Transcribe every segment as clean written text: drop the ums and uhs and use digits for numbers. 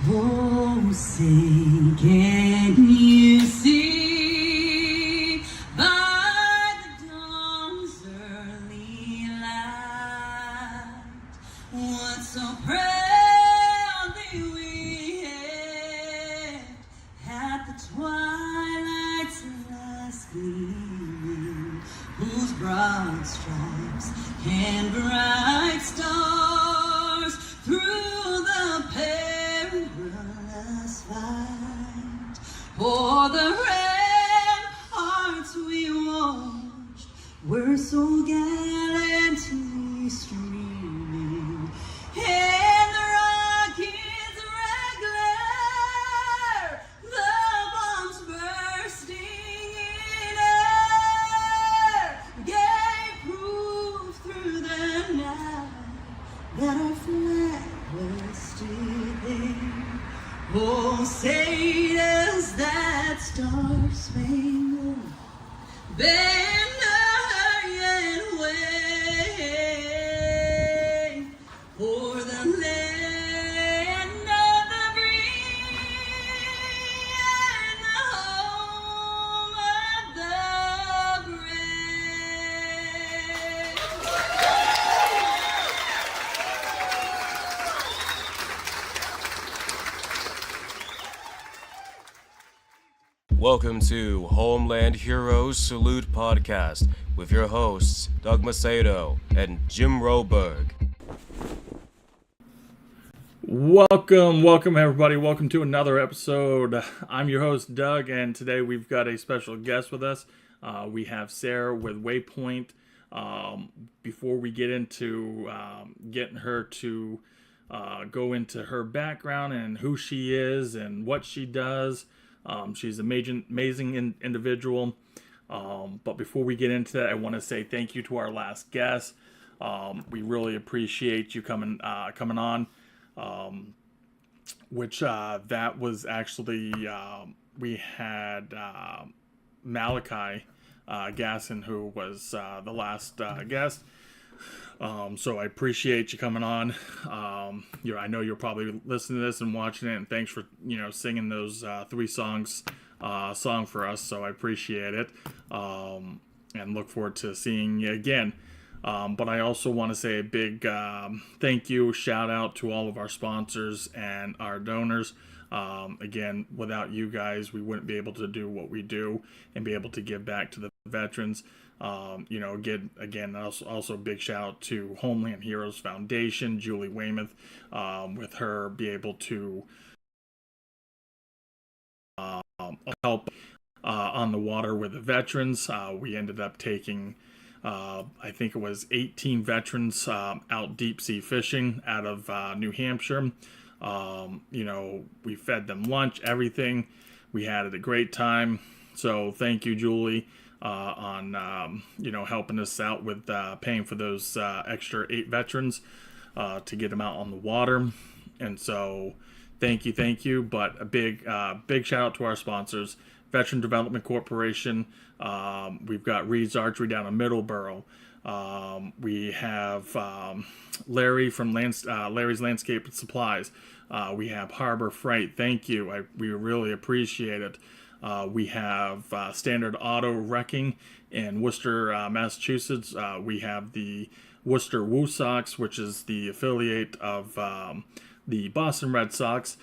Oh, say, can you see by the dawn's early light what so proudly we hailed at the twilight's last gleaming, whose broad stripes and bright stars through the perilous fight o'er the ramparts we watched were so gallantly streaming, and the rockets regular, the bombs bursting in air, gave proof through the night that our flag was still there. Oh, say does that star-spangled banner yet wave o'er the land of the free and the home of the brave? Welcome to Homeland Heroes Salute Podcast with your hosts, Doug Macedo and Jim Roberg. Welcome everybody. Welcome to another episode. I'm your host, Doug, and today we've got a special guest with us. We have Sarah with Waypoint. Before we get into getting her to go into her background and who she is and what she does, she's an amazing individual. But before we get into that, I want to say thank you to our last guest. We really appreciate you coming on. That was actually, we had Malachi Gasson, who was the last guest. So I appreciate you coming on. I know you're probably listening to this and watching it, and thanks for singing those three songs for us. So I appreciate it, and look forward to seeing you again. But I also want to say a big thank you, shout out to all of our sponsors and our donors. Again, without you guys, we wouldn't be able to do what we do and be able to give back to the veterans. Again, also a big shout out to Homeland Heroes Foundation, Julie Weymouth, with her be able to help on the water with the veterans. We ended up taking, I think it was 18 veterans out deep sea fishing out of New Hampshire. We fed them lunch, everything. We had a great time. So thank you, Julie, on helping us out with paying for those extra 8 veterans to get them out on the water. And so thank you. But a big shout out to our sponsors: Veteran Development Corporation. We've got Reed's Archery down in Middleborough. We have Larry from Larry's Landscape Supplies. We have Harbor Freight. Thank you. We really appreciate it. We have Standard Auto Wrecking in Worcester, Massachusetts. We have the Worcester Woo Sox, which is the affiliate of the Boston Red Sox,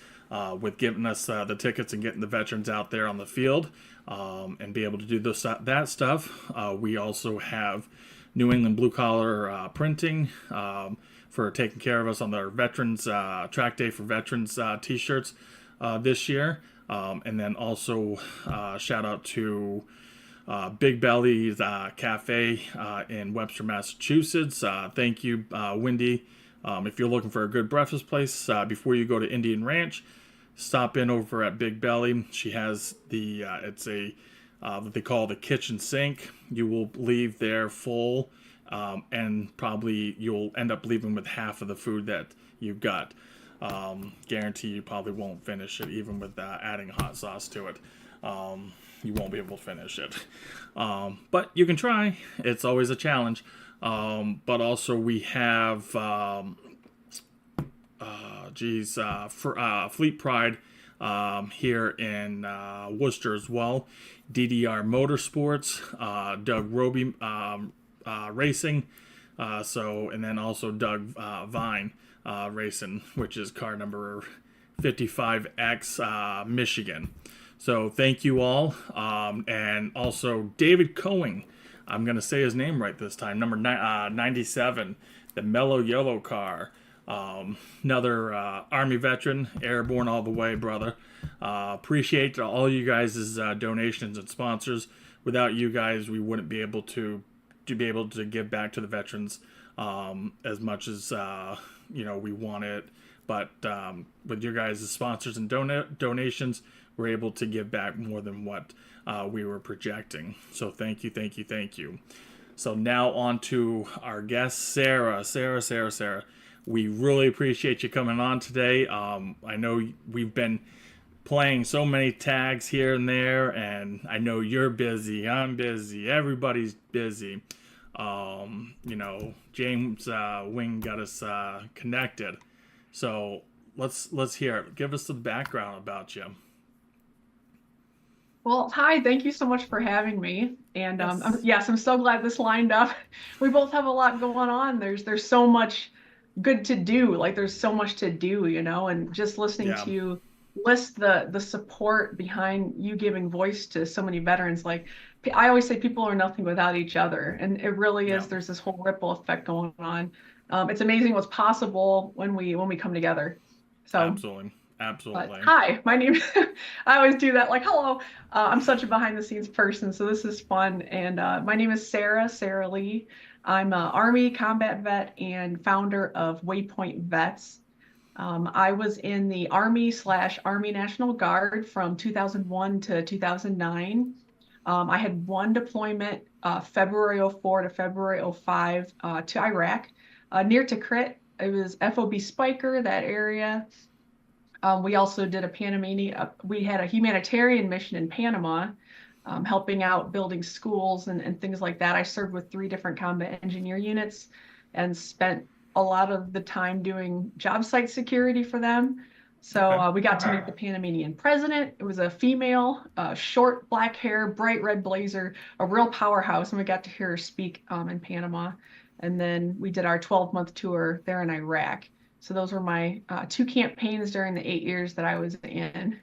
with giving us the tickets and getting the veterans out there on the field and be able to do that stuff. We also have New England Blue Collar Printing for taking care of us on their Veterans Track Day for Veterans t-shirts this year. And then also shout out to Big Belly's Cafe in Webster, Massachusetts. Thank you, Wendy. If you're looking for a good breakfast place before you go to Indian Ranch, stop in over at Big Belly. She has it's what they call the kitchen sink. You will leave there full, and probably you'll end up leaving with half of the food that you've got. Guarantee you probably won't finish it, even with adding hot sauce to it. You won't be able to finish it. But you can try. It's always a challenge. But also we have Fleet Pride here in Worcester as well. DDR Motorsports, Doug Roby Racing, and then also Doug Vine Racing, which is car number 55X Michigan. So thank you all. And also David Coing. I'm going to say his name right this time. Number 97, the Mellow Yellow car. Another Army veteran, airborne all the way, brother. Appreciate all you guys' donations and sponsors. Without you guys, we wouldn't be able to give back to the veterans as much as we want it. But with your guys' sponsors and donations, we're able to give back more than what we were projecting. So thank you. So now on to our guest, Sarah. Sarah. We really appreciate you coming on today. I know we've been playing so many tags here and there, and I know you're busy. I'm busy. Everybody's busy. James Wing got us connected. So let's hear it. Give us some background about you. Well, hi, thank you so much for having me. And Yes. I'm so glad this lined up. We both have a lot going on. There's so much good to do. Like there's so much to do, and just listening Yeah. to you list the support behind you giving voice to so many veterans. Like I always say, people are nothing without each other, and it really is. Yeah. There's this whole ripple effect going on. It's amazing what's possible when we come together. So. Absolutely. But hi, my name. I always do that. Like, hello. I'm such a behind-the-scenes person, so this is fun. And my name is Sarah Lee. I'm an Army combat vet and founder of Waypoint Vets. I was in the Army/Army National Guard from 2001 to 2009. I had one deployment, February 04 to February 05 to Iraq, near Tikrit. It was FOB Spiker, that area. We also did we had a humanitarian mission in Panama, helping out building schools and things like that. I served with 3 different combat engineer units and spent a lot of the time doing job site security for them. So we got to meet the Panamanian president. It was a female, short black hair, bright red blazer, a real powerhouse. And we got to hear her speak in Panama. And then we did our 12-month tour there in Iraq. So those were my 2 campaigns during the 8 years that I was in.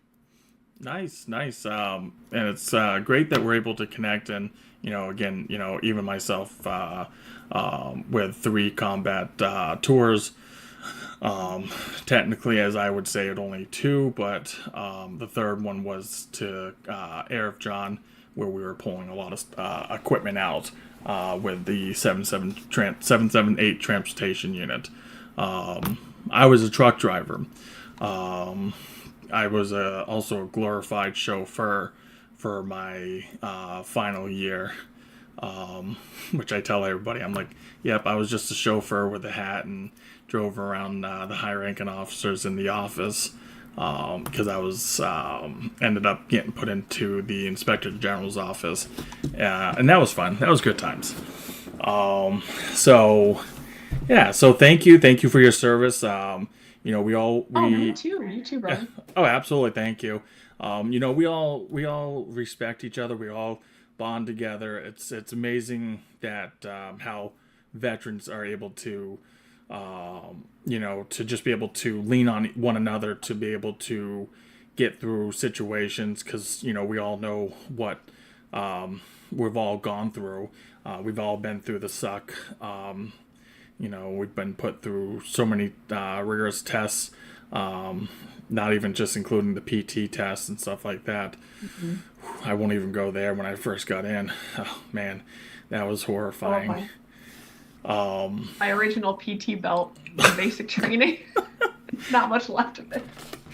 Nice. And it's great that we're able to connect. And, again, even myself with 3 combat tours, technically, as I would say, it only 2, but the third one was to Arif John, where we were pulling a lot of equipment out with the 778 transportation unit. I was a truck driver. I was also a glorified chauffeur for my final year, which I tell everybody. I'm like, yep, I was just a chauffeur with a hat and drove around the high-ranking officers in the office because I was ended up getting put into the Inspector General's office, and that was fun. That was good times. So thank you for your service. You too, brother. Oh, absolutely. Thank you. We all respect each other. We all bond together. It's amazing that how veterans are able to, to just be able to lean on one another to be able to get through situations. Because we all know what we've all gone through. We've all been through the suck. We've been put through so many rigorous tests, not even just including the PT tests and stuff like that. Mm-hmm. I won't even go there. When I first got in, oh man, that was horrifying. My original PT belt in basic training. Not much left of it.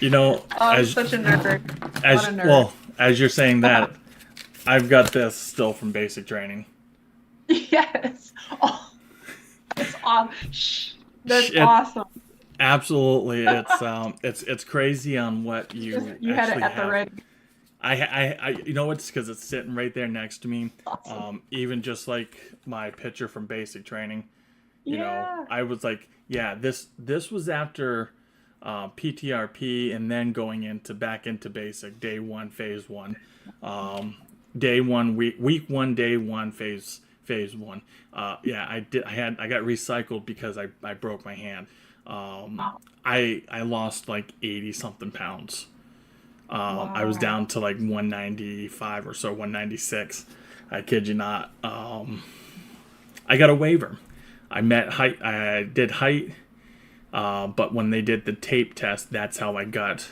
I'm such a nerd. What a nerd. Well, as you're saying that, I've got this still from basic training. Yes. Oh. That's awesome. That's awesome. Absolutely, it's crazy on what you had it at have. the ready. It's because it's sitting right there next to me. Awesome. Even just like my picture from basic training. Yeah. I was like, yeah, this was after PTRP, and then going back into basic day one, phase one, day one, week one, day one, phase one. Yeah, I got recycled because I broke my hand. I lost like 80 something pounds. I was down to like 195 or so, 196. I kid you not. I got a waiver. I did height, but when they did the tape test, that's how I got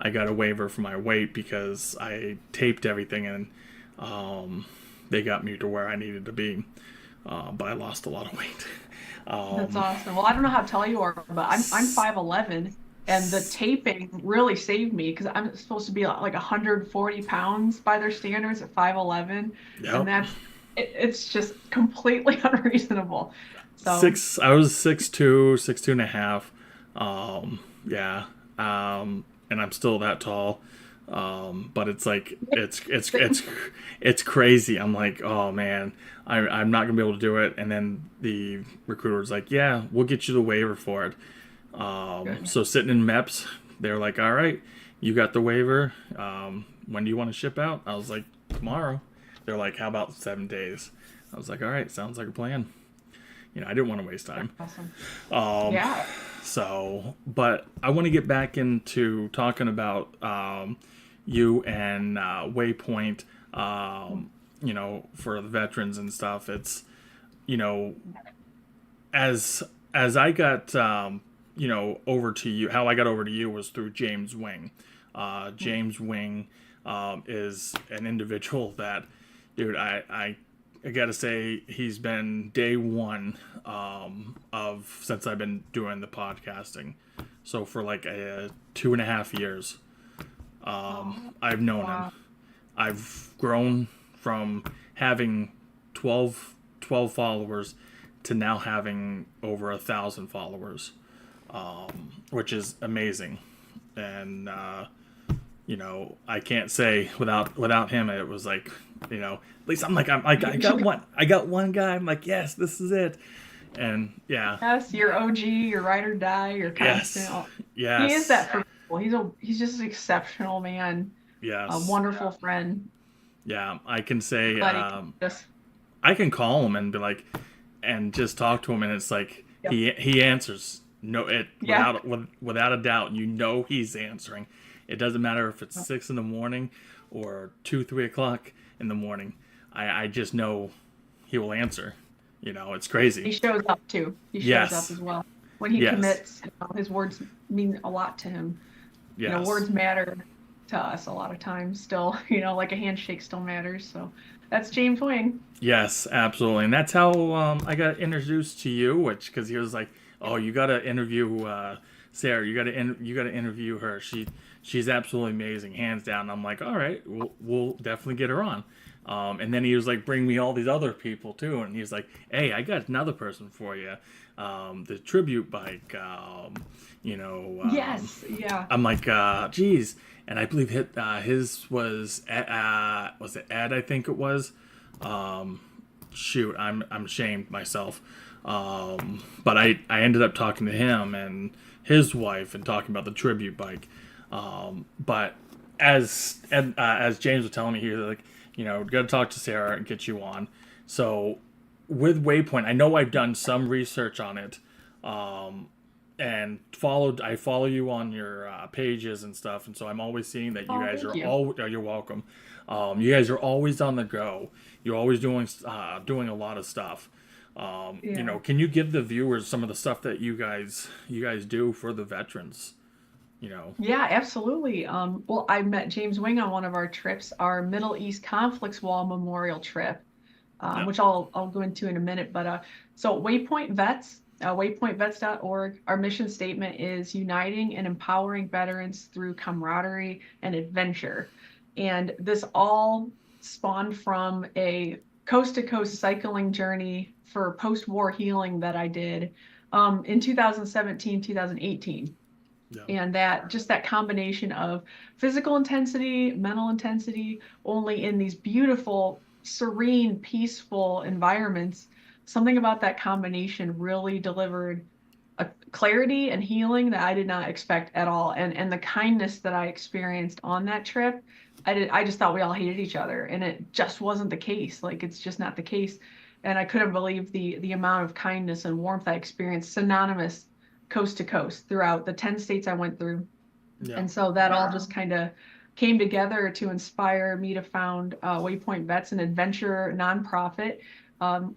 a waiver for my weight, because I taped everything, and they got me to where I needed to be. But I lost a lot of weight. That's awesome. Well, I don't know how tall you are, but I'm 5'11", and the taping really saved me because I'm supposed to be like 140 pounds by their standards at 5'11", Yep. and it's just completely unreasonable. So I was 6'2", 6'2.5". Yeah. And I'm still that tall. But it's like it's crazy. I'm like, oh man, I'm not gonna be able to do it. And then the recruiter's like, yeah, we'll get you the waiver for it. So sitting in MEPS, they're like, all right, you got the waiver. When do you want to ship out? I was like, tomorrow. They're like, how about 7 days? I was like, all right, sounds like a plan. I didn't want to waste time. awesome. Yeah. So, but I want to get back into talking about you and Waypoint, for the veterans and stuff. It's, as I got, over to you, how I got over to you was through James Wing. James Wing is an individual that, dude, I gotta say, he's been day one since I've been doing the podcasting. So for like 2.5 years, I've known him. I've grown from having 12 followers to now having over 1,000 followers, which is amazing. And I can't say without him, it was like, at least I got one guy. I'm like, yes, this is it. And yeah. Yes, your OG, your ride or die, your constant. Yes. He is that for people. He's just an exceptional man. Yes. A wonderful friend. Yeah, I can say Just I can call him and be like, and just talk to him, and it's like he answers. Without a doubt, he's answering. It doesn't matter if it's 6 a.m. or 2-3 o'clock in the morning. I just know he will answer. It's crazy. He shows up too. He shows up as well. When he commits, his words mean a lot to him. Yes. Words matter to us a lot of times still, like a handshake still matters. So that's James Wing. Yes, absolutely. And that's how I got introduced to you, because he was like, oh, you got to interview Sarah. You got to interview her. She's absolutely amazing, hands down. And I'm like, all right, we'll definitely get her on. And then he was like, bring me all these other people too. And he was like, hey, I got another person for you. The tribute bike, yes, yeah. I'm like, geez. And I believe his was it Ed? I think it was. Shoot, I'm ashamed myself. But I ended up talking to him and his wife and talking about the tribute bike. But as James was telling me, he was like, got to talk to Sarah and get you on. So with Waypoint, I know I've done some research on it, and I follow you on your pages and stuff, and so I'm always seeing that you guys are you're welcome. You guys are always on the go. You're always doing a lot of stuff. Can you give the viewers some of the stuff that you guys do for the veterans? Yeah, absolutely. Well, I met James Wing on one of our trips, our Middle East Conflicts Wall Memorial trip, which I'll go into in a minute. But so Waypoint Vets, waypointvets.org, our mission statement is uniting and empowering veterans through camaraderie and adventure. And this all spawned from a coast-to-coast cycling journey for post-war healing that I did in 2017, 2018. Yeah. And that combination of physical intensity, mental intensity, only in these beautiful, serene, peaceful environments, something about that combination really delivered a clarity and healing that I did not expect at all. And the kindness that I experienced on that trip, I just thought we all hated each other, and it just wasn't the case. Like, it's just not the case. And I couldn't believe the amount of kindness and warmth I experienced, synonymous coast to coast throughout the 10 states I went through. Yeah. And so that all just kind of came together to inspire me to found Waypoint Vets, an adventure nonprofit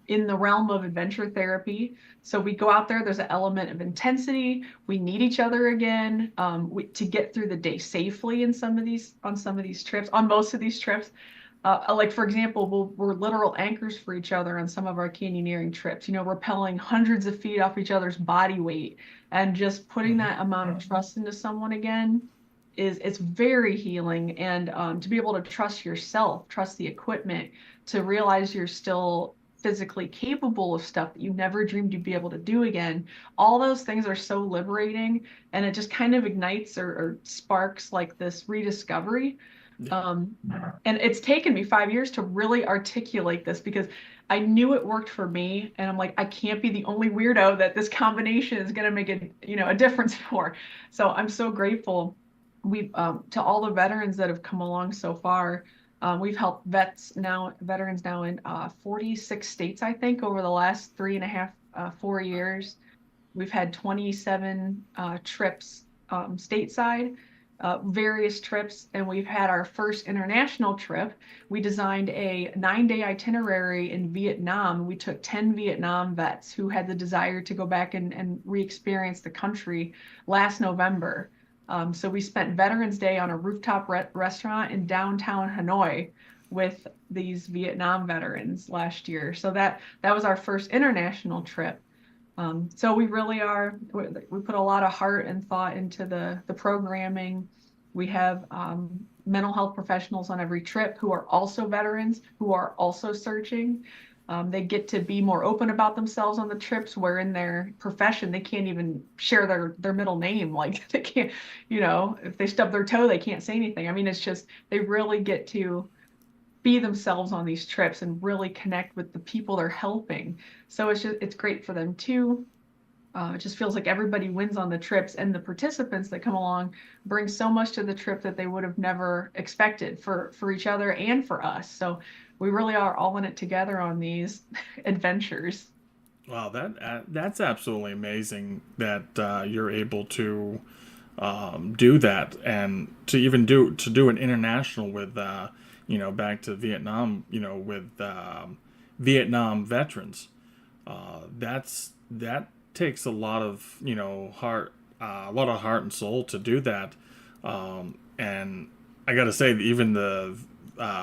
in the realm of adventure therapy. So we go out there, there's an element of intensity. We need each other again to get through the day safely on some of these trips, on most of these trips. Like, for example, we're literal anchors for each other on some of our canyoneering trips, rappelling hundreds of feet off each other's body weight, and just putting that amount of trust into someone again it's very healing. And to be able to trust yourself, trust the equipment, to realize you're still physically capable of stuff that you never dreamed you'd be able to do again. All those things are so liberating, and it just kind of ignites or sparks like this rediscovery. And it's taken me 5 years to really articulate this, because I knew it worked for me, and I'm like, I can't be the only weirdo that this combination is going to make a difference for. So I'm so grateful. We've to all the veterans that have come along so far. We've helped veterans now in 46 states, I think, over the last 3.5, 4 years. We've had 27 trips stateside. Various trips, and we've had our first international trip. We designed a 9-day itinerary in Vietnam. We took 10 Vietnam vets who had the desire to go back and re-experience the country last November. So we spent Veterans Day on a rooftop restaurant in downtown Hanoi with these Vietnam veterans last year. So that was our first international trip. So we really are, we put a lot of heart and thought into the programming. We have mental health professionals on every trip who are also veterans, who are also searching. They get to be more open about themselves on the trips, where in their profession, they can't even share their middle name. Like, they can't, if they stub their toe, they can't say anything. I mean, it's just, they really get to be themselves on these trips and really connect with the people they're helping. So it's great for them too. It just feels like everybody wins on the trips, and the participants that come along bring so much to the trip that they would have never expected for each other and for us. So we really are all in it together on these adventures. Wow, that's absolutely amazing that you're able to do that, and to even do an international with back to Vietnam, with Vietnam veterans. That takes a lot of heart, a lot of heart and soul to do that. And I got to say, even the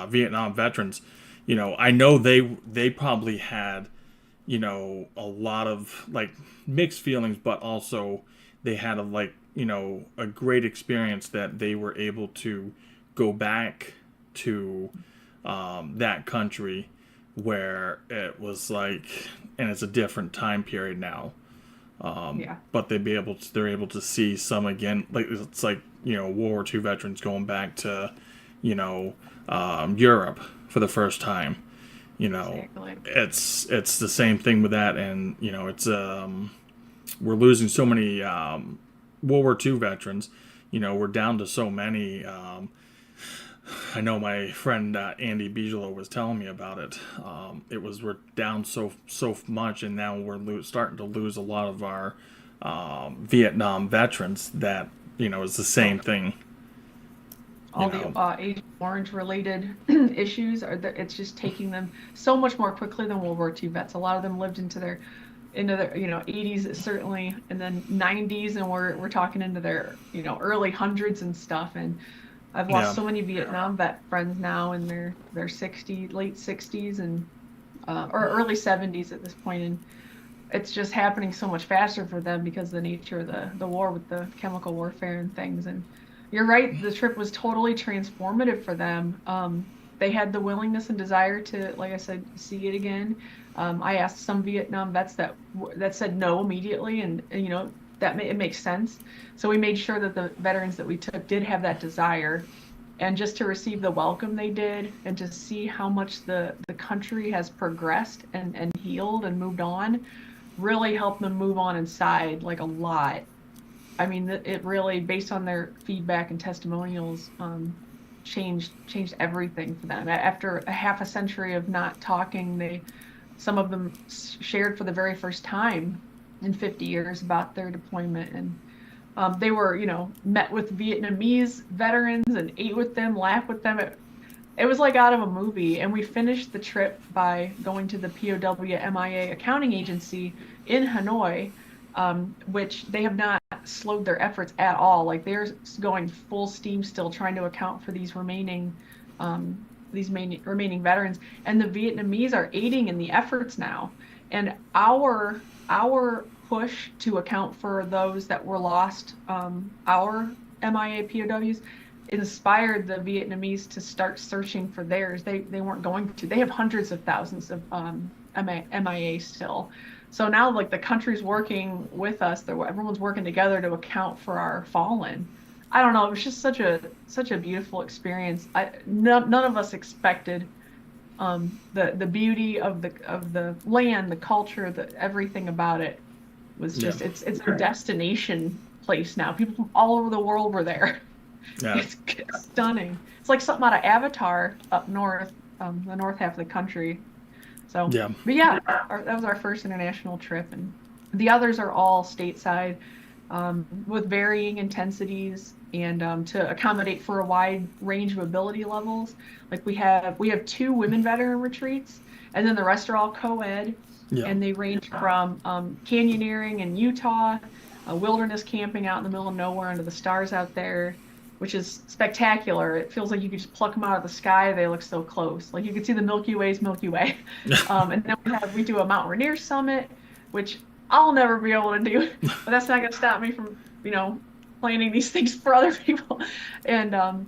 Vietnam veterans, I know they probably had a lot of like mixed feelings, but also they had a great experience that they were able to go back to that country where it was like, and it's a different time period now. But they're able to see some again, like it's like World War II veterans going back to Europe for the first time. Exactly. It's the same thing with that, and it's we're losing so many World War II veterans. We're down to so many. I know my friend Andy Bigelow was telling me about it. We're down so much, and now we're starting to lose a lot of our Vietnam veterans. That is the same thing. All the Agent Orange related issues it's just taking them so much more quickly than World War II vets. A lot of them lived into their 80s certainly, and then 90s, and we're talking into their early hundreds and stuff. And I've lost so many Vietnam vet friends now in their late 60s and or early 70s at this point, and it's just happening so much faster for them because of the nature of the war with the chemical warfare and things. And you're right, the trip was totally transformative for them. They had the willingness and desire to, like I said, see it again. I asked some Vietnam vets that said no immediately, and it makes sense. So we made sure that the veterans that we took did have that desire, and just to receive the welcome they did, and to see how much the country has progressed and healed and moved on. really helped them move on inside, like a lot. I mean, it really, based on their feedback and testimonials, changed everything for them. After a half a century of not talking, some of them shared for the very first time in 50 years about their deployment, and they were, met with Vietnamese veterans and ate with them, laughed with them. It was like out of a movie. And we finished the trip by going to the POW MIA accounting agency in Hanoi, which they have not slowed their efforts at all. Like they're going full steam still trying to account for these remaining veterans, and the Vietnamese are aiding in the efforts now. And our push to account for those that were lost, our MIA POWs, inspired the Vietnamese to start searching for theirs. They weren't going to. They have hundreds of thousands of MIA still. So now, like, the country's working with us. Everyone's working together to account for our fallen. I don't know. It was just such a beautiful experience. None of us expected the beauty of the land, the culture, everything about it was just it's a destination place now. People from all over the world were there. Yeah. It's stunning. It's like something out of Avatar up north, the north half of the country. So, Yeah. but yeah, that was our first international trip, and the others are all stateside, with varying intensities and to accommodate for a wide range of ability levels. Like we have 2 women veteran retreats, and then the rest are all co-ed, and they range from canyoneering in Utah, wilderness camping out in the middle of nowhere under the stars out there, which is spectacular. It feels like you could just pluck them out of the sky. They look so close. Like you could see the Milky Way's Milky Way. And then we do a Mount Rainier summit, which I'll never be able to do, but that's not going to stop me from, planning these things for other people. And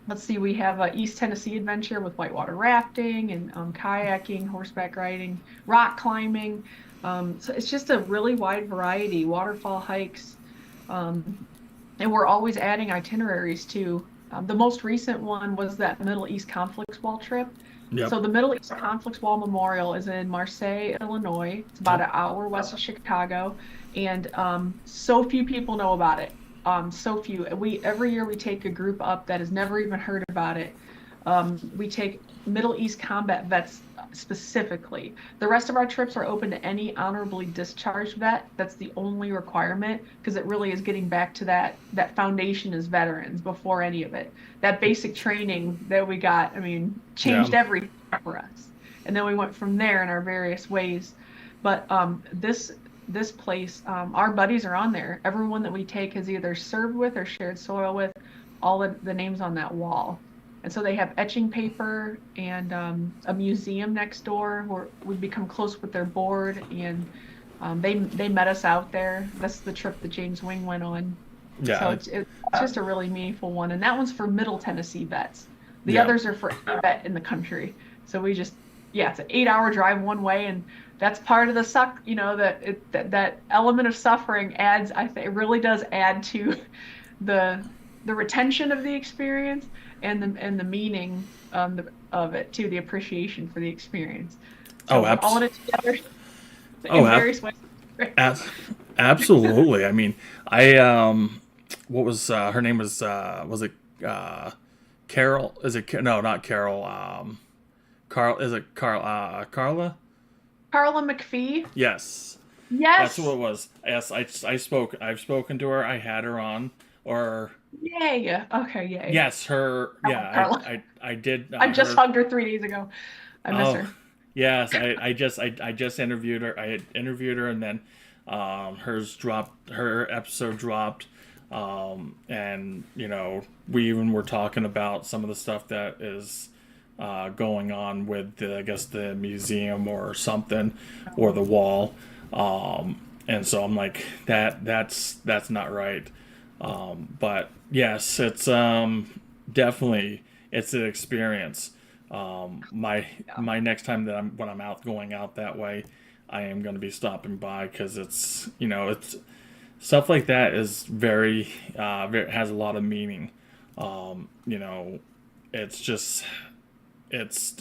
let's see, we have a East Tennessee adventure with whitewater rafting and kayaking, horseback riding, rock climbing. So it's just a really wide variety, waterfall hikes. And we're always adding itineraries too. The most recent one was that Middle East Conflicts Wall trip. Yep. So the Middle East Conflicts Wall Memorial is in Marseille, Illinois. It's about an hour west of Chicago, and so few people know about it. So few. Every year we take a group up that has never even heard about it. We take Middle East combat vets specifically. The rest of our trips are open to any honorably discharged vet. That's the only requirement, because it really is getting back to that foundation as veterans before any of it. That basic training that we got, changed everything for us. And then we went from there in our various ways. But this place, our buddies are on there. Everyone that we take has either served with or shared soil with, all the names on that wall. And so they have etching paper and a museum next door where we've become close with their board, and they met us out there. That's the trip that James Wing went on. Yeah. So it's just a really meaningful one. And that one's for Middle Tennessee vets. The others are for any vet in the country. So it's an 8-hour drive one way, and that's part of the that element of suffering adds, I think it really does add to the retention of the experience and the meaning of it too, the appreciation for the experience. So all in it together in various ways. Absolutely. What was her name? Was it Carol? Is it no, not Carol? Carl? Is it Carla? Carla McPhee. Yes. Yes. That's what it was. Yes, I've spoken to her. I had her on. Or yay. Okay, yay. Yes, her. Yeah, I did. I just hugged her 3 days ago. I miss her. Yes, I just interviewed her. I had interviewed her, and then her episode dropped, and we even were talking about some of the stuff that is going on with the museum or something, or the wall, and so I'm like, that's not right. But yes, it's definitely, it's an experience. My next time when I'm going out that way, I am going to be stopping by, because it's stuff like that is very has a lot of meaning. It's just, it's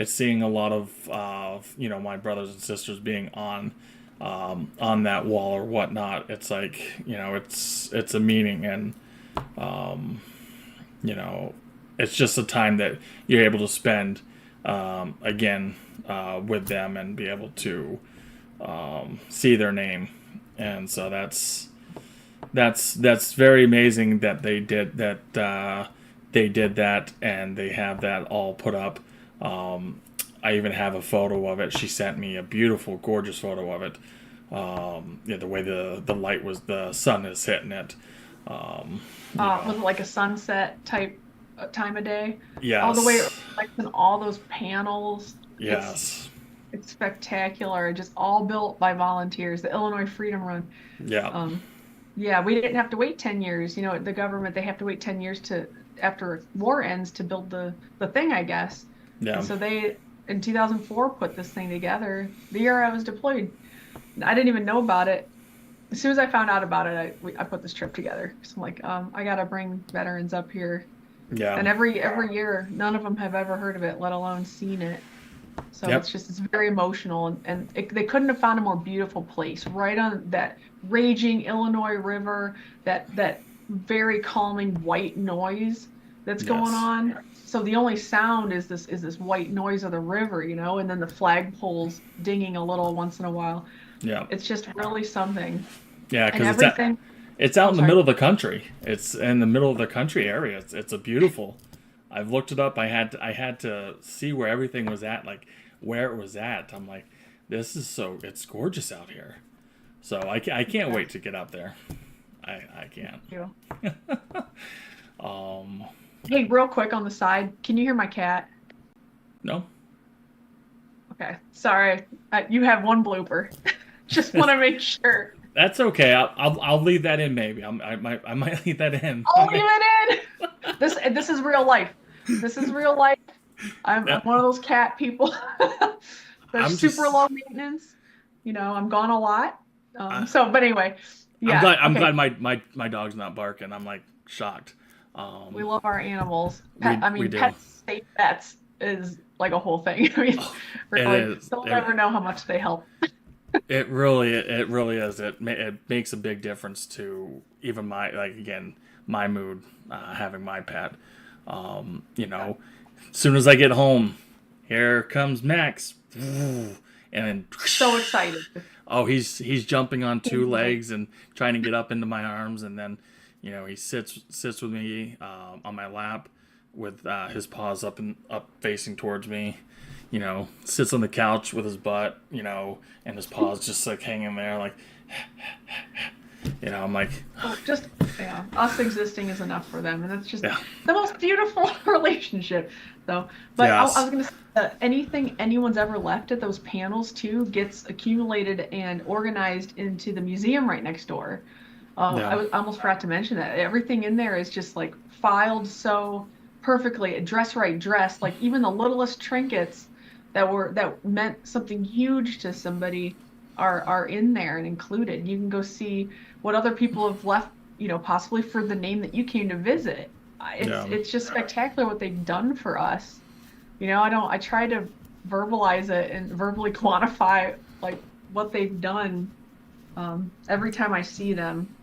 seeing a lot of my brothers and sisters being on on that wall or whatnot. It's like, it's a meaning, and it's just a time that you're able to spend again with them and be able to see their name. And so that's very amazing that they did that. They did that, and they have that all put up. I even have a photo of it. She sent me a beautiful, gorgeous photo of it. The way the light was, the sun is hitting it. Was it like a sunset type time of day? Yes. All the way, like in all those panels. Yes. It's spectacular. Just all built by volunteers. The Illinois Freedom Run. Yeah. Yeah, we didn't have to wait 10 years. The government, they have to wait 10 years after war ends to build the thing, I guess. Yeah. And so they, in 2004, put this thing together. The year I was deployed. I didn't even know about it. As soon as I found out about it, I put this trip together. So I'm like, I gotta bring veterans up here. Yeah. And every year, none of them have ever heard of it, let alone seen it. So Yep. it's very emotional, and they couldn't have found a more beautiful place, right on that raging Illinois River, that very calming white noise that's going on. So the only sound is this white noise of the river, and then the flagpoles dinging a little once in a while. Yeah. It's just really something. Yeah, And because it's out in the middle of the country. It's in the middle of the country area. It's a beautiful. I've looked it up. I had to see where everything was at, like where it was at. I'm like, it's gorgeous out here. So I can't wait to get up there. I can't. You. Hey, real quick on the side, can you hear my cat? No. Okay, sorry. You have one blooper. Just want to make sure. That's okay. I'll leave that in. Maybe I might leave that in. I'll leave it in. This is real life. This is real life. I'm one of those cat people. They're super low maintenance. I'm gone a lot. But anyway, yeah. I'm glad my dog's not barking. I'm like shocked. We love our animals. We do. Pets, safe pets is like a whole thing. I mean, really, they'll never know how much they help. It really is. It makes a big difference to even my mood having my pet. As soon as I get home, here comes Max, and then so excited. Oh, he's jumping on two legs and trying to get up into my arms, and then he sits with me on my lap with his paws up facing towards me. Sits on the couch with his butt, and his paws just like hanging there, like, I'm like, us existing is enough for them, and it's just the most beautiful relationship, though. But yes. I was gonna say, anything anyone's ever left at those panels too gets accumulated and organized into the museum right next door. I almost forgot to mention that everything in there is just like filed so perfectly, dress right dress, like even the littlest trinkets that meant something huge to somebody are in there and included. You can go see what other people have left, possibly for the name that you came to visit. It's just spectacular what they've done for us. I try to verbalize it and verbally quantify like what they've done every time I see them.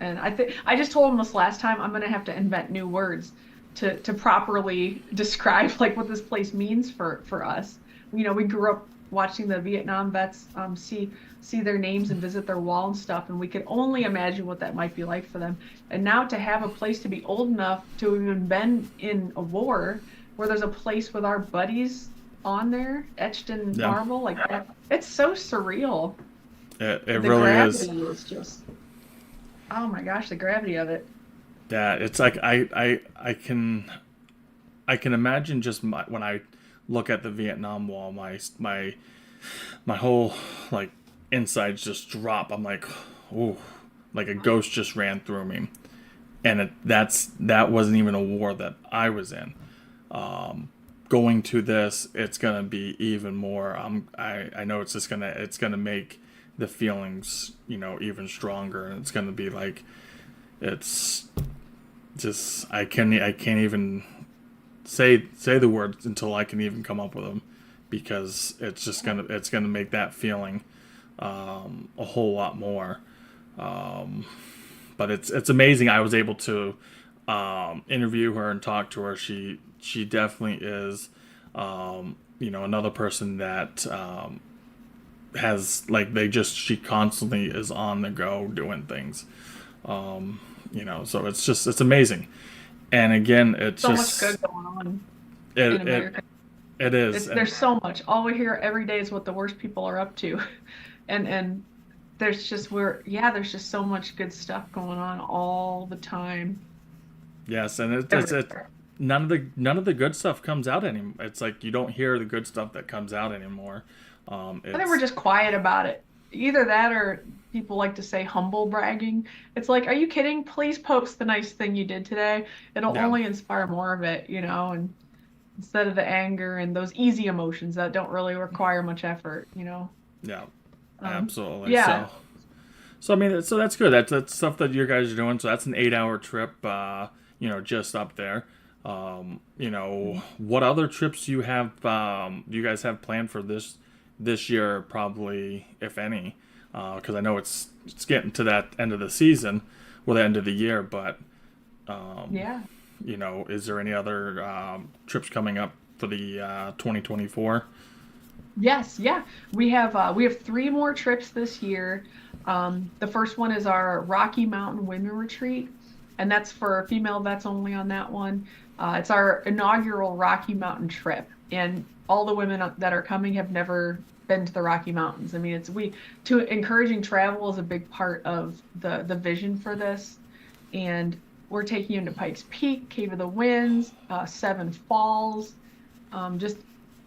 And I just told them this last time, I'm going to have to invent new words to properly describe like what this place means for us. We grew up watching the Vietnam vets see their names and visit their wall and stuff, and we could only imagine what that might be like for them. And now to have a place to be old enough to have even been in a war where there's a place with our buddies on there etched in marble like that, it's so surreal. It really is. The gravity is just, oh my gosh, the gravity of it. Yeah, it's like I can imagine just when I look at the Vietnam Wall, my whole like insides just drop. I'm like, ooh, like a ghost just ran through me, and that wasn't even a war that I was in. Going to this, it's gonna be even more. I know it's gonna make the feelings even stronger, and it's gonna be like, it's just I can't even say the words until I can even come up with them, because it's gonna make that feeling a whole lot more. But it's amazing. I was able to interview her and talk to her. She definitely is, another person that has like she constantly is on the go doing things. So it's amazing. And again, it's So just much good going on it in America. it is. And There's so much. All we hear every day is what the worst people are up to, and there's just so much good stuff going on all the time. yes, and it Everywhere. none of the good stuff comes out anymore. It's like you don't hear the good stuff that comes out anymore. I think we're It's just quiet about it. Either that or people like to say humble bragging. It's like, are you kidding? Please post the nice thing you did today. It'll yeah, only inspire more of it, and instead of the anger and those easy emotions that don't really require much effort. yeah, Um, absolutely. yeah. So I mean, so that's good. That's stuff that you guys are doing. So that's an 8 hour trip. Just up there. What other trips do you have? Do you guys have planned for this year? Probably, if any, because I know it's getting to that end of the season, or the end of the year. But Yeah. is there any other trips coming up for the 2024? Yes, yeah. We have three more trips this year. The first one is our Rocky Mountain Women Retreat, and that's for female vets only on that one. It's our inaugural Rocky Mountain trip, and all the women that are coming have never been to the Rocky Mountains. I mean, it's we to encouraging travel is a big part of the vision for this, and we're taking you to Pikes Peak, Cave of the Winds, Seven Falls, just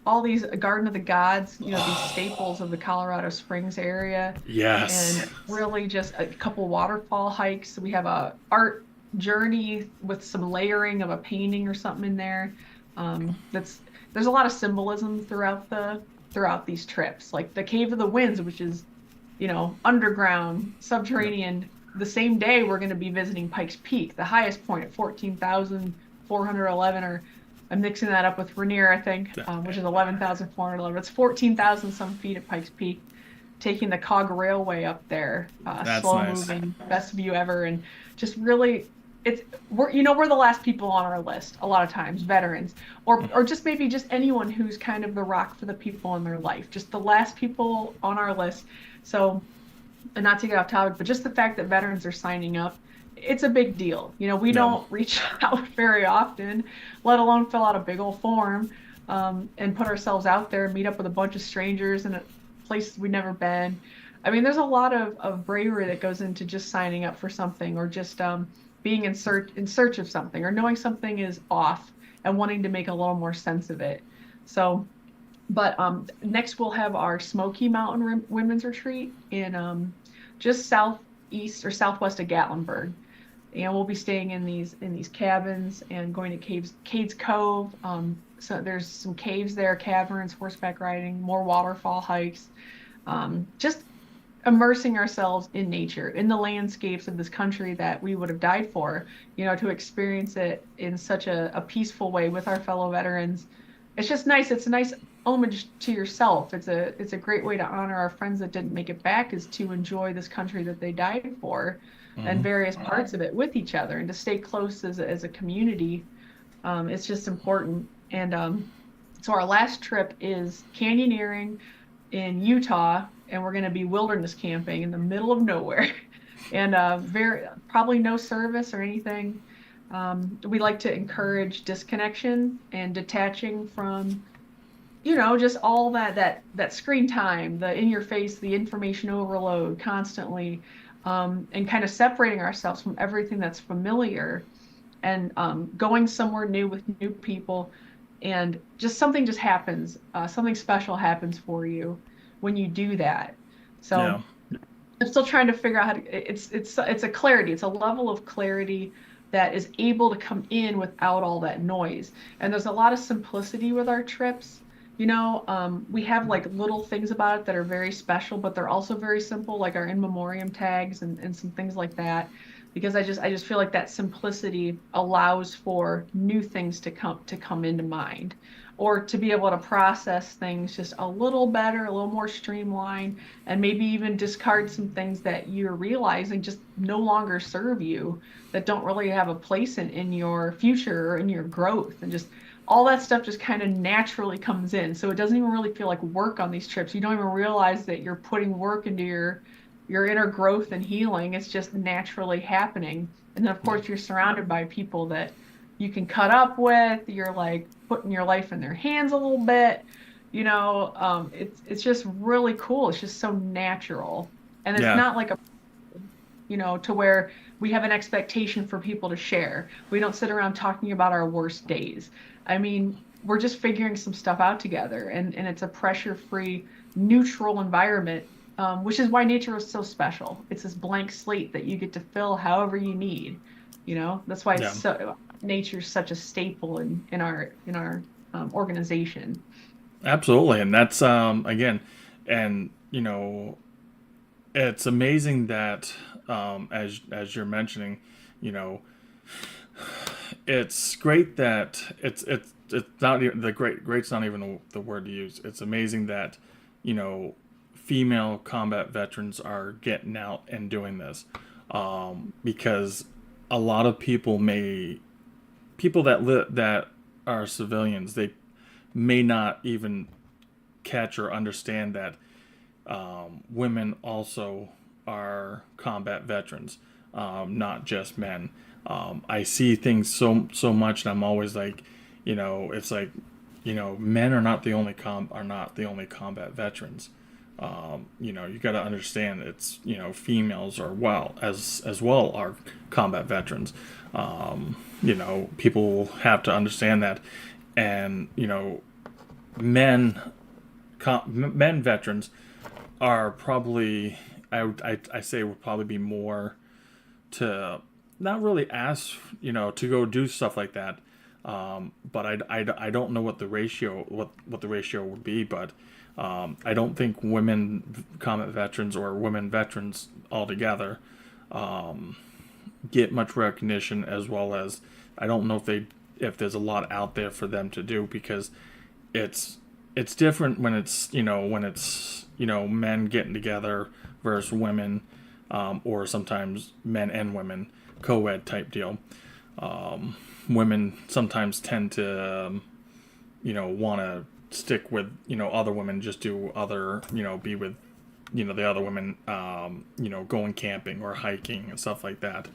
all these Garden of the Gods, these staples of the Colorado Springs area, Yes. and really just a couple waterfall hikes. We have a art journey with some layering of a painting or something in there. That's There's a lot of symbolism throughout these trips, like the Cave of the Winds, which is underground, Yep. subterranean. The same day we're going to be visiting Pikes Peak, the highest point at 14,411, or I'm mixing that up with Rainier, I think, which is 11,411. It's 14,000 some feet at Pikes Peak, taking the Cog Railway up there, That's slow nice. moving, best view ever, and just really, we're the last people on our list a lot of times, veterans, or just maybe just anyone who's kind of the rock for the people in their life, just the last people on our list. So, and not to get off topic, but just the fact that veterans are signing up, it's a big deal. We Yeah. don't reach out very often, let alone fill out a big old form, and put ourselves out there and meet up with a bunch of strangers in places we've never been. I mean, there's a lot of bravery that goes into just signing up for something, or just being in search of something, or knowing something is off and wanting to make a little more sense of it. So, but next we'll have our Smoky Mountain Women's Retreat in just southeast or southwest of Gatlinburg, and we'll be staying in these cabins and going to Cades Cove. So there's some caves there, caverns, horseback riding, more waterfall hikes, just immersing ourselves in nature, in the landscapes of this country that we would have died for, to experience it in such a peaceful way with our fellow veterans. It's just nice. It's a nice homage to yourself. It's a great way to honor our friends that didn't make it back, is to enjoy this country that they died for, and Hmm. various parts of it with each other, and to stay close as a community. It's just important. And so our last trip is canyoneering in Utah, and we're going to be wilderness camping in the middle of nowhere, and very probably no service or anything. We like to encourage disconnection and detaching from, just all that screen time, the in your face, the information overload constantly, and kind of separating ourselves from everything that's familiar, and going somewhere new with new people, and just something just happens, something special happens for you when you do that. So Yeah. I'm still trying to figure out how to. It's a clarity. It's a level of clarity that is able to come in without all that noise. And there's a lot of simplicity with our trips. We have like little things about it that are very special, but they're also very simple, like our in memoriam tags and some things like that. because I just feel like that simplicity allows for new things to come into mind, or to be able to process things just a little better, a little more streamlined, and maybe even discard some things that you're realizing just no longer serve you, that don't really have a place in your future or in your growth, and just all that stuff just kind of naturally comes in. So it doesn't even really feel like work on these trips. You don't even realize that you're putting work into your inner growth and healing. It's just naturally happening. And then of course you're surrounded by people that you can cut up with. You're like putting your life in their hands a little bit. It's just really cool. It's just so natural. And it's Yeah. not like to where we have an expectation for people to share. We don't sit around talking about our worst days. I mean, we're just figuring some stuff out together, and it's a pressure-free, neutral environment, which is why nature is so special. It's this blank slate that you get to fill however you need. That's why nature's such a staple in our organization. Absolutely. And that's again, and it's amazing that as you're mentioning, you know, it's great that it's not even great's not even the word to use. It's amazing that female combat veterans are getting out and doing this, because a lot of people that are civilians, they may not even catch or understand that women also are combat veterans, not just men. I see things so much, and I'm always like, it's like, men are not the only combat veterans. You got to understand it's females are as well are combat veterans. People have to understand that, and men veterans are probably, I say would probably be more to not really ask to go do stuff like that, but I don't know what the ratio would be, but I don't think women combat veterans or women veterans altogether get much recognition, as well as I don't know if there's a lot out there for them to do, because it's different when it's men getting together versus women, or sometimes men and women co-ed type deal. Women sometimes tend to want to stick with other women, just do other be with the other women, going camping or hiking and stuff like that.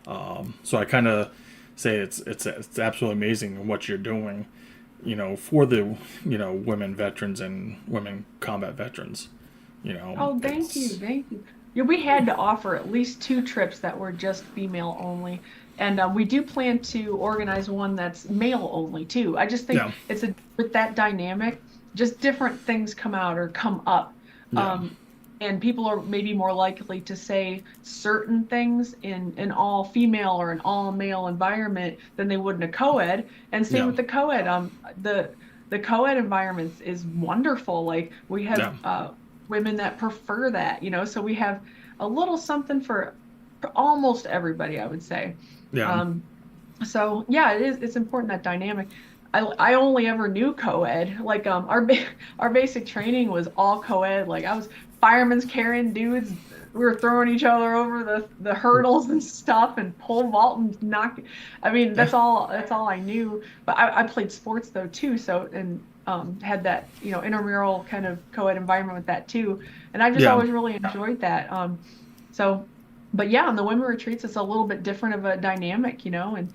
So I kind of say it's absolutely amazing what you're doing, for the women veterans and women combat veterans. Oh, thank you. Yeah, we had to offer at least 2 trips that were just female only, and we do plan to organize one that's male only too. I just think with that dynamic, just different things come out or come up. And people are maybe more likely to say certain things in an all female or an all male environment than they would in a co-ed. And same with the co-ed. The co-ed environment is wonderful. Like we have women that prefer that, so we have a little something for almost everybody, I would say. So yeah, it's important, that dynamic. I only ever knew co-ed. Like our basic training was all co-ed. Like I was firemen's carrying dudes. We were throwing each other over the hurdles and stuff, and pole vault and knock. I mean, that's all I knew. But I played sports though too. So had that intramural kind of co-ed environment with that too. And I just always really enjoyed that. But yeah, on the women retreats, it's a little bit different of a dynamic, and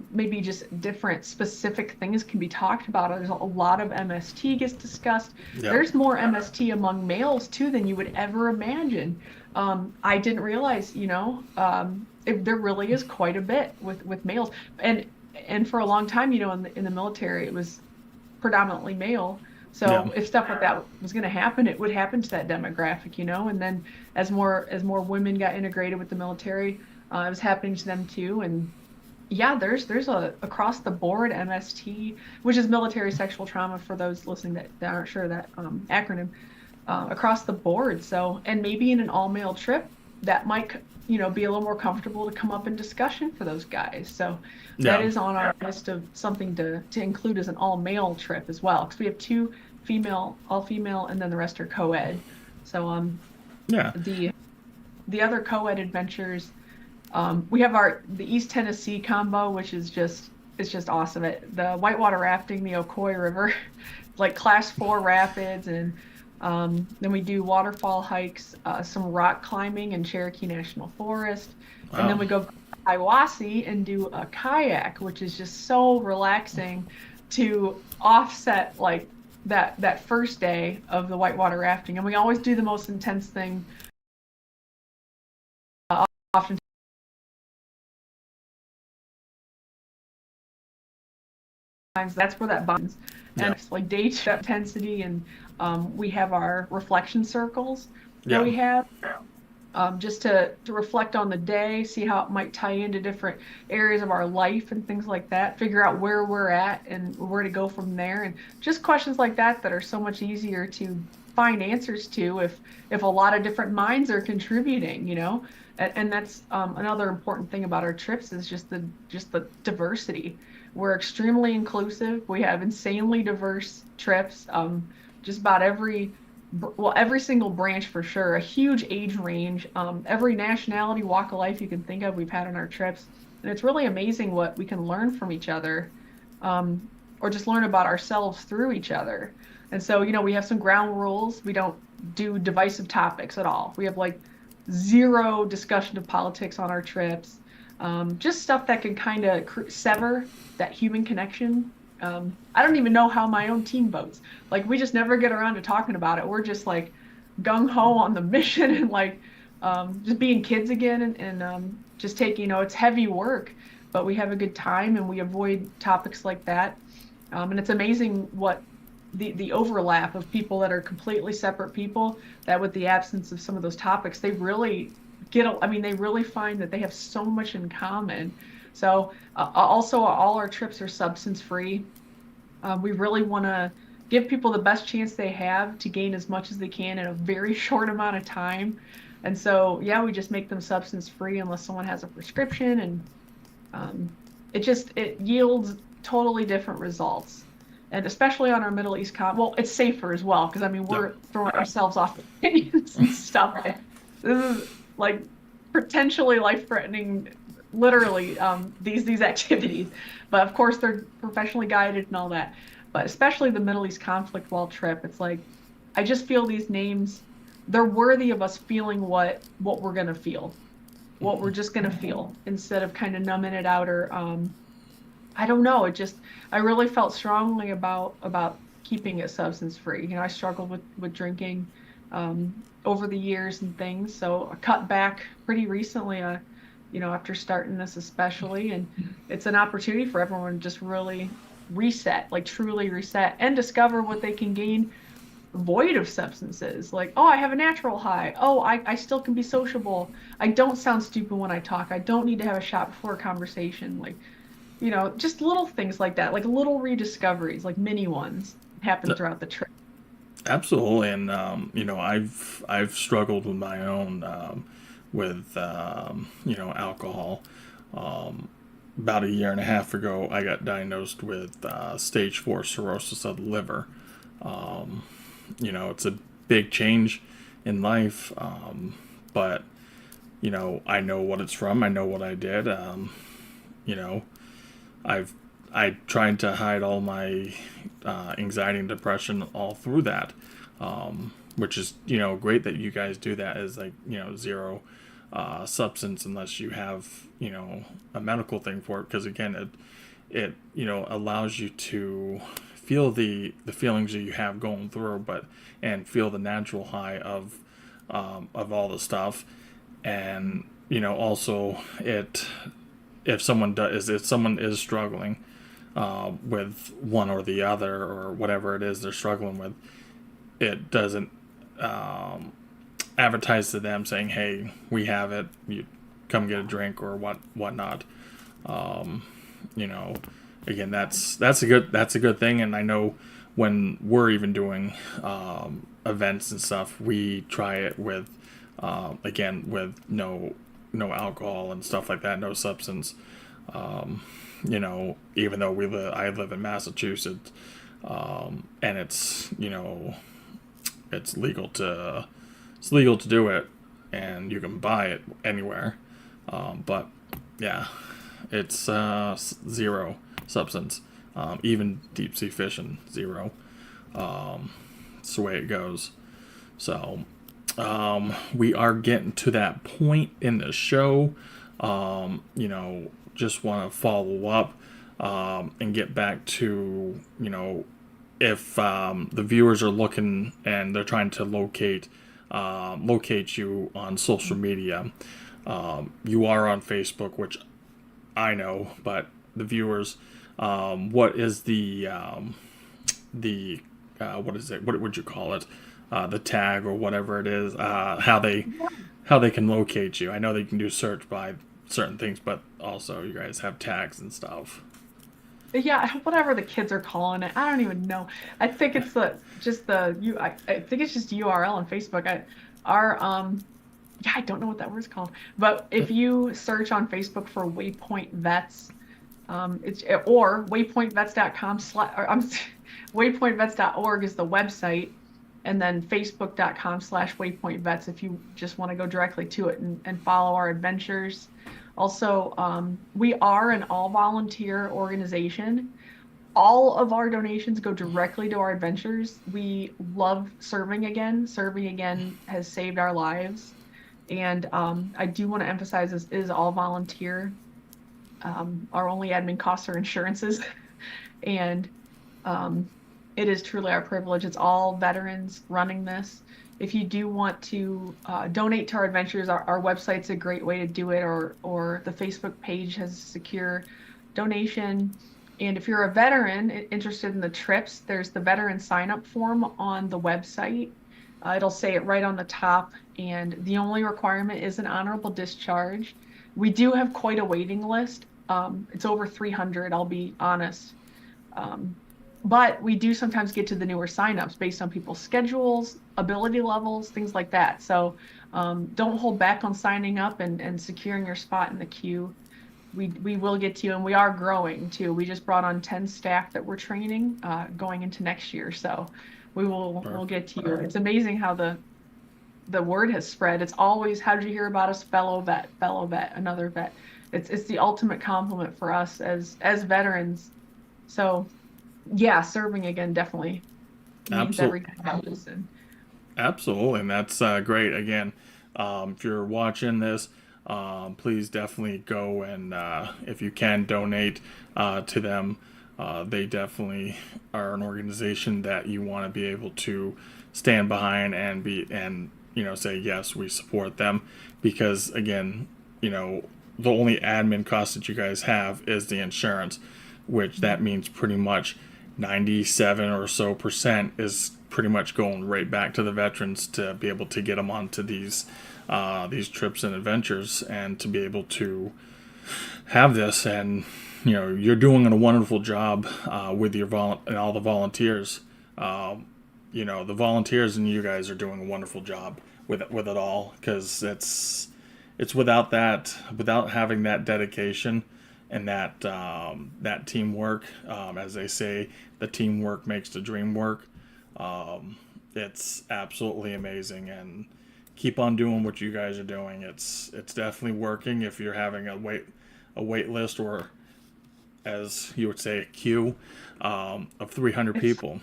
maybe just different specific things can be talked about. There's a lot of MST gets discussed. There's more MST among males too than you would ever imagine. I didn't realize, there really is quite a bit with males, and for a long time, in the military, it was predominantly male. So if stuff like that was going to happen, it would happen to that demographic, and then as more women got integrated with the military, it was happening to them too. And yeah, there's a across the board MST, which is military sexual trauma for those listening that aren't sure that acronym, across the board. So, and maybe in an all male trip that might be a little more comfortable to come up in discussion for those guys. So that is on our list of something to include as an all-male trip as well, because we have 2 female, all female, and then the rest are co-ed. So Yeah. the other co-ed adventures, we have the East Tennessee combo, which is just awesome. The whitewater rafting, the Ocoee River, like class 4 rapids, and then we do waterfall hikes, some rock climbing in Cherokee National Forest, and then we go to Hiwassee and do a kayak, which is just so relaxing to offset like that first day of the whitewater rafting. And we always do the most intense thing. Often that's where that bonds, and it's like day intensity, and we have our reflection circles that we have, just to reflect on the day, see how it might tie into different areas of our life and things like that, figure out where we're at and where to go from there, and just questions like that are so much easier to find answers to if a lot of different minds are contributing, and that's another important thing about our trips is just the diversity. We're extremely inclusive. We have insanely diverse trips. Just about every single branch for sure. A huge age range. Every nationality, walk of life you can think of, we've had on our trips, and it's really amazing what we can learn from each other, or just learn about ourselves through each other. And so, we have some ground rules. We don't do divisive topics at all. We have like 0 discussion of politics on our trips. Just stuff that can kind of sever that human connection. I don't even know how my own team votes. Like, we just never get around to talking about it. We're just like gung-ho on the mission and like just being kids again, and just taking, it's heavy work, but we have a good time and we avoid topics like that. And it's amazing what the overlap of people that are completely separate people, that with the absence of some of those topics, they really they really find that they have so much in common. So also, all our trips are substance free. We really want to give people the best chance they have to gain as much as they can in a very short amount of time. And so, we just make them substance free unless someone has a prescription, and it yields totally different results. And especially on our Middle East it's safer as well, because we're throwing ourselves off opinions and stuff. This is like potentially life-threatening, literally, these activities. But of course, they're professionally guided and all that. But especially the Middle East conflict wall trip, it's like, I just feel these names, they're worthy of us feeling what we're gonna feel, what we're just gonna feel, instead of kind of numbing it out, or I don't know. I really felt strongly about keeping it substance free. I struggled with drinking over the years and things, so I cut back pretty recently, after starting this especially, and it's an opportunity for everyone to just really reset, like truly reset, and discover what they can gain void of substances. Like, oh, I have a natural high. Oh, I still can be sociable. I don't sound stupid when I talk. I don't need to have a shot before a conversation. Like, just little things like that, like little rediscoveries, like mini ones, happen throughout the trip. Absolutely. And I've struggled with my own with alcohol. About a year and a half ago, I got diagnosed with stage 4 cirrhosis of the liver. It's a big change in life, but I know what it's from. I know what I did. I tried to hide all my anxiety and depression all through that, which is great that you guys do that as like 0 substance, unless you have a medical thing for it, because again it allows you to feel the feelings that you have going through, and feel the natural high of all the stuff. And also, if someone is struggling with one or the other, or whatever it is they're struggling with, it doesn't advertise to them saying, hey, we have it, you come get a drink or whatnot. Again, that's a good thing. And I know when we're even doing events and stuff, we try it with again with no no alcohol and stuff like that, no substance. Even though I live in Massachusetts, and it's it's legal to do it, and you can buy it anywhere. But yeah, it's zero substance. Even deep sea fishing, zero. It's the way it goes. So we are getting to that point in the show. Just want to follow up and get back to, if the viewers are looking and they're trying to locate you on social media. You are on Facebook, which I know, but the viewers, what is the what is it? What would you call it? The tag or whatever it is, how they can locate you. I know they can do search by certain things, but also you guys have tags and stuff. Yeah, whatever the kids are calling it. I don't even know. I think it's I think it's just URL on Facebook. I don't know what that word's called. But if you search on Facebook for Waypoint Vets, or waypointvets.com waypointvets.org is the website, and then facebook.com/waypointvets if you just want to go directly to it and follow our adventures. Also, we are an all-volunteer organization. All of our donations go directly to our adventures. We love serving again. Serving again has saved our lives. And I do want to emphasize this is all volunteer. Our only admin costs are insurances. And it is truly our privilege. It's all veterans running this. If you do want to donate to our adventures, our website's a great way to do it, or the Facebook page has a secure donation. And if you're a veteran interested in the trips, there's the veteran sign-up form on the website. It'll say it right on the top, and the only requirement is an honorable discharge. We do have quite a waiting list. It's over 300, I'll be honest. But we do sometimes get to the newer signups based on people's schedules, ability levels, things like that. So don't hold back on signing up and securing your spot in the queue. We will get to you, and we are growing too. We just brought on 10 staff that we're training going into next year. So we'll get to you. It's amazing how the word has spread. It's always, how did you hear about us? Fellow vet, another vet. It's the ultimate compliment for us as veterans. So yeah, serving again definitely means everything about this. Absolutely, and that's great. Again, if you're watching this, please definitely go and if you can donate to them. They definitely are an organization that you want to be able to stand behind and say yes, we support them, because again, the only admin cost that you guys have is the insurance, which that means pretty much 97 or so % is pretty much going right back to the veterans to be able to get them onto these trips and adventures, and to be able to have this. And you're doing a wonderful job with your and all the volunteers. The volunteers and you guys are doing a wonderful job with it all, because it's without having that dedication and that teamwork, as they say, the teamwork makes the dream work. It's absolutely amazing, and keep on doing what you guys are doing. It's definitely working. If you're having a wait list, or as you would say, a queue of 300 people.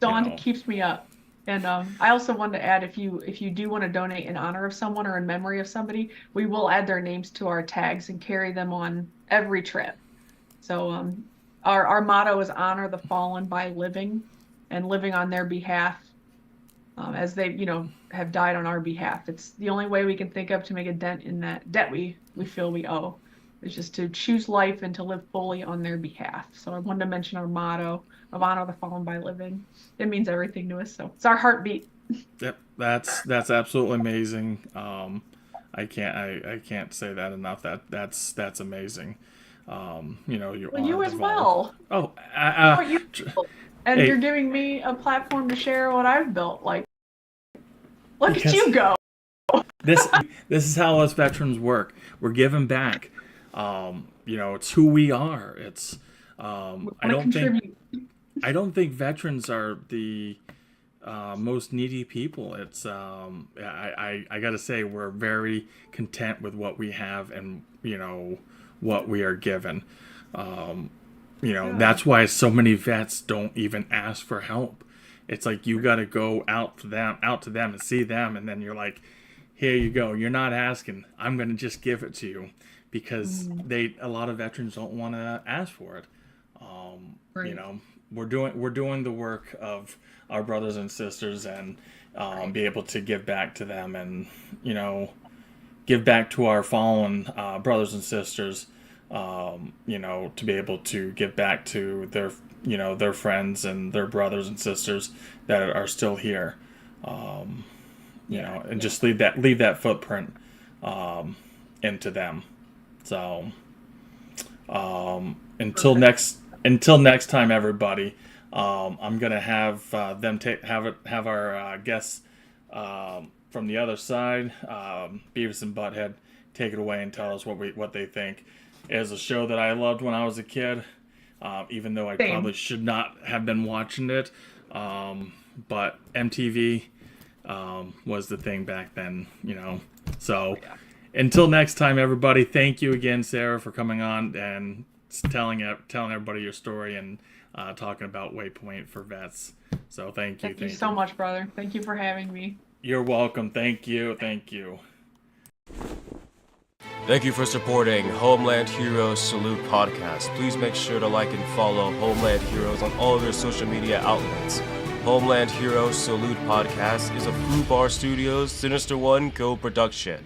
Dawn keeps me up. And I also wanted to add, if you do want to donate in honor of someone or in memory of somebody, we will add their names to our tags and carry them on every trip. So our motto is honor the fallen by living, and living on their behalf, as they have died on our behalf. It's the only way we can think of to make a dent in that debt we feel we owe. It's just to choose life and to live fully on their behalf. So I wanted to mention our motto of honor the fallen by living. It means everything to us. So it's our heartbeat. Yep, that's absolutely amazing. I can't say that enough. That's amazing. You as well. Oh, and you're giving me a platform to share what I've built. Like, look at you go. this this is how us veterans work. We're giving back. It's who we are. It's I don't think veterans are the most needy people. It's I gotta say we're very content with what we have and what we are given. That's why so many vets don't even ask for help. It's like you got to go out to them and see them, and then you're like, here you go. You're not asking. I'm gonna just give it to you, because a lot of veterans don't want to ask for it. Right. We're doing the work of our brothers and sisters, and be able to give back to them, and give back to our fallen brothers and sisters. To be able to give back to their friends and their brothers and sisters that are still here, and just leave that footprint into them. So until next time, everybody, I'm gonna have them have our guests from the other side, Beavis and Butthead, take it away and tell us what they think. It was a show that I loved when I was a kid, even though I probably should not have been watching it. But MTV was the thing back then, So until next time, everybody, thank you again, Sarah, for coming on and telling everybody your story and talking about Waypoint for vets. So thank you. Thank you so much, brother. Thank you for having me. You're welcome. Thank you. Thank you. Thank you for supporting Homeland Heroes Salute Podcast. Please make sure to like and follow Homeland Heroes on all of their social media outlets. Homeland Heroes Salute Podcast is a Foo Bar Studios Sinister One co-production.